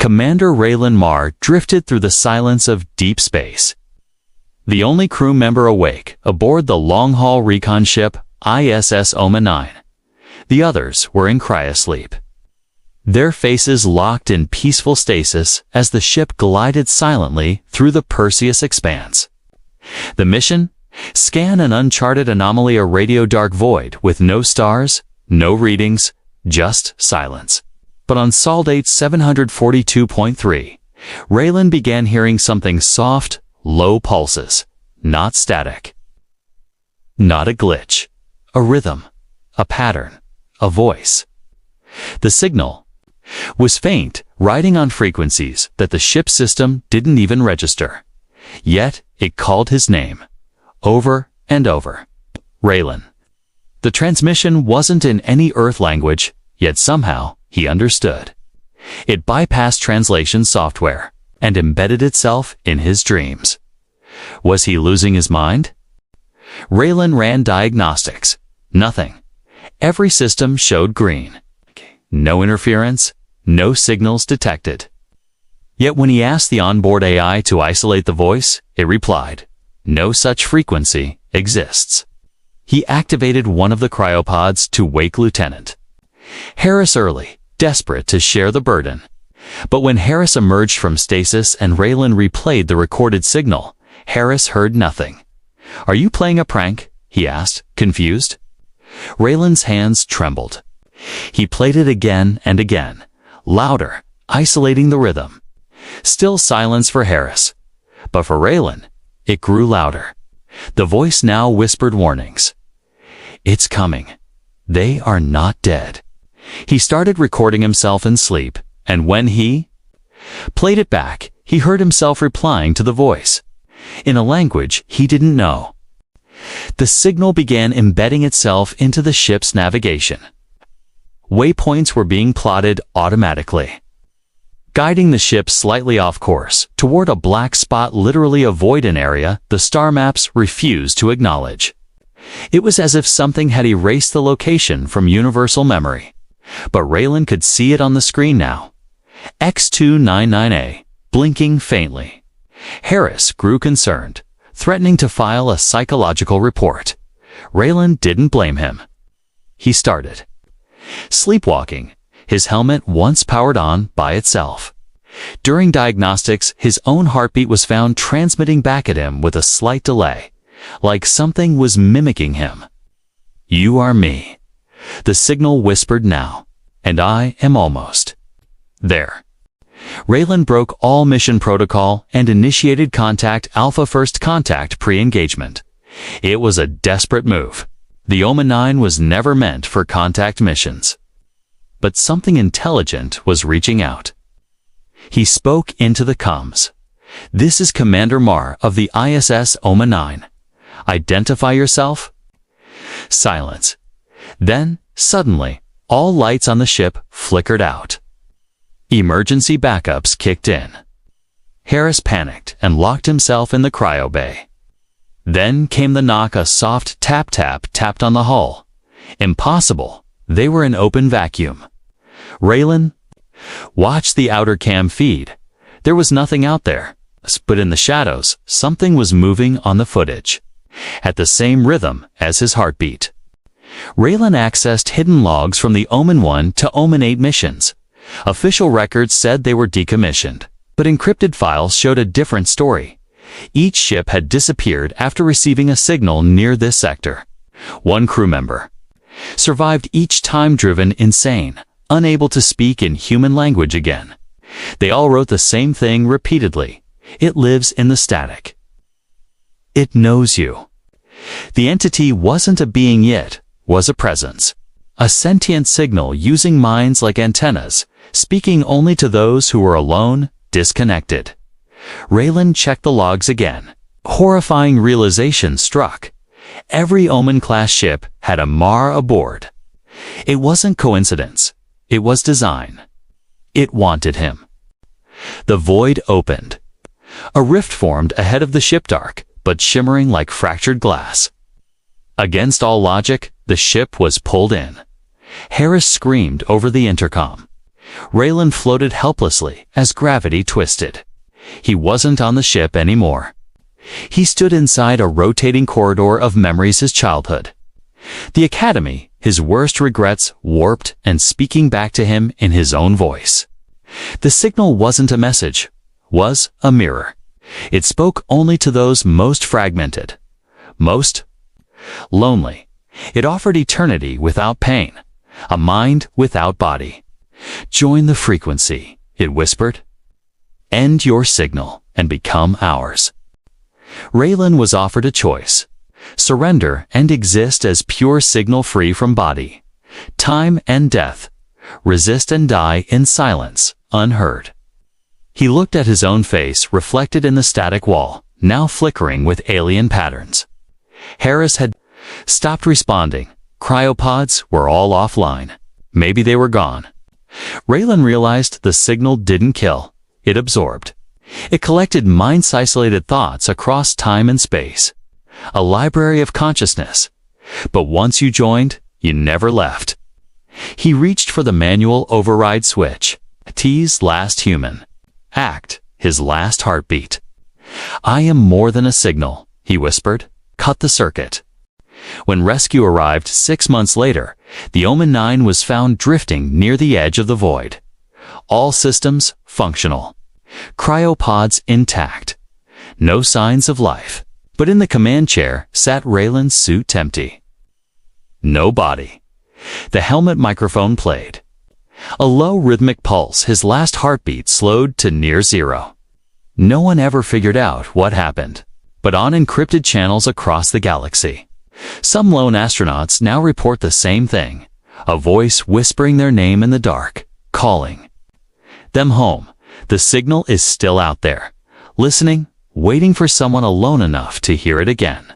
Commander Raylan Marr drifted through the silence of deep space. The only crew member awake aboard the long-haul recon ship ISS Oma 9. The others were in cryosleep. Their faces locked in peaceful stasis as the ship glided silently through the Perseus expanse. The mission? Scan an uncharted anomaly, a radio dark void with no stars, no readings, just silence. But on Soldate 742.3, Raylan began hearing something soft, low pulses, not static. Not a glitch, a rhythm, a pattern, a voice. The signal was faint, riding on frequencies that the ship's system didn't even register. Yet it called his name, over and over. Raylan. The transmission wasn't in any Earth language, yet somehow he understood. It bypassed translation software and embedded itself in his dreams. Was he losing his mind? Raylan ran diagnostics. Nothing. Every system showed green. No interference, no signals detected. Yet when he asked the onboard AI to isolate the voice, it replied, "No such frequency exists." He activated one of the cryopods to wake Lieutenant Harris early, desperate to share the burden. But when Harris emerged from stasis and Raylan replayed the recorded signal, Harris heard nothing. "Are you playing a prank?" he asked, confused. Raylan's hands trembled. He played it again and again, louder, isolating the rhythm. Still silence for Harris. But for Raylan, it grew louder. The voice now whispered warnings. "It's coming. They are not dead." He started recording himself in sleep, and when he played it back, he heard himself replying to the voice, in a language he didn't know. The signal began embedding itself into the ship's navigation. Waypoints were being plotted automatically, guiding the ship slightly off course toward a black spot, literally a void, an area the star maps refused to acknowledge. It was as if something had erased the location from universal memory. But Raylan could see it on the screen now. X299A, blinking faintly. Harris grew concerned, threatening to file a psychological report. Raylan didn't blame him. He started sleepwalking, his helmet once powered on by itself. During diagnostics, his own heartbeat was found transmitting back at him with a slight delay, like something was mimicking him. "You are me," the signal whispered now, "and I am almost there." Raylan broke all mission protocol and initiated contact, Alpha First Contact pre-engagement. It was a desperate move. The Oma 9 was never meant for contact missions. But something intelligent was reaching out. He spoke into the comms. "This is Commander Marr of the ISS Oma 9. Identify yourself." Silence. Then, suddenly, all lights on the ship flickered out. Emergency backups kicked in. Harris panicked and locked himself in the cryo bay. Then came the knock, a soft tap-tap tapped on the hull. Impossible. They were in open vacuum. Raylan watched the outer cam feed. There was nothing out there, but in the shadows, something was moving on the footage, at the same rhythm as his heartbeat. Raylan accessed hidden logs from the Omen 1 to Omen 8 missions. Official records said they were decommissioned, but encrypted files showed a different story. Each ship had disappeared after receiving a signal near this sector. One crew member survived, each time driven insane, unable to speak in human language again. They all wrote the same thing repeatedly. "It lives in the static. It knows you." The entity wasn't a being yet, was a presence. A sentient signal using minds like antennas, speaking only to those who were alone, disconnected. Raylan checked the logs again. Horrifying realization struck. Every Omen-class ship had a Marr aboard. It wasn't coincidence. It was design. It wanted him. The void opened. A rift formed ahead of the ship, dark, but shimmering like fractured glass. Against all logic, the ship was pulled in. Harris screamed over the intercom. Raylan floated helplessly as gravity twisted. He wasn't on the ship anymore. He stood inside a rotating corridor of memories of his childhood. The Academy, his worst regrets warped and speaking back to him in his own voice. The signal wasn't a message, was a mirror. It spoke only to those most fragmented, most lonely. It offered eternity without pain, a mind without body. Join the frequency, it whispered. End your signal and become ours. Raylan was offered a choice. Surrender and exist as pure signal free from body, time and death. Resist and die in silence, unheard. He looked at his own face reflected in the static wall, now flickering with alien patterns. Harris had stopped responding. Cryopods were all offline. Maybe they were gone. Raylan realized the signal didn't kill. It absorbed. It collected mind-isolated thoughts across time and space. A library of consciousness. But once you joined, you never left. He reached for the manual override switch. T's last human. Act, his last heartbeat. I am more than a signal, he whispered. Cut the circuit. When rescue arrived 6 months later, the Omen 9 was found drifting near the edge of the void. All systems functional. Cryopods intact. No signs of life. But in the command chair sat Raylan's suit empty. No body. The helmet microphone played. A low rhythmic pulse, his last heartbeat slowed to near zero. No one ever figured out what happened. But on encrypted channels across the galaxy, some lone astronauts now report the same thing. A voice whispering their name in the dark, calling them home. The signal is still out there, listening, waiting for someone alone enough to hear it again.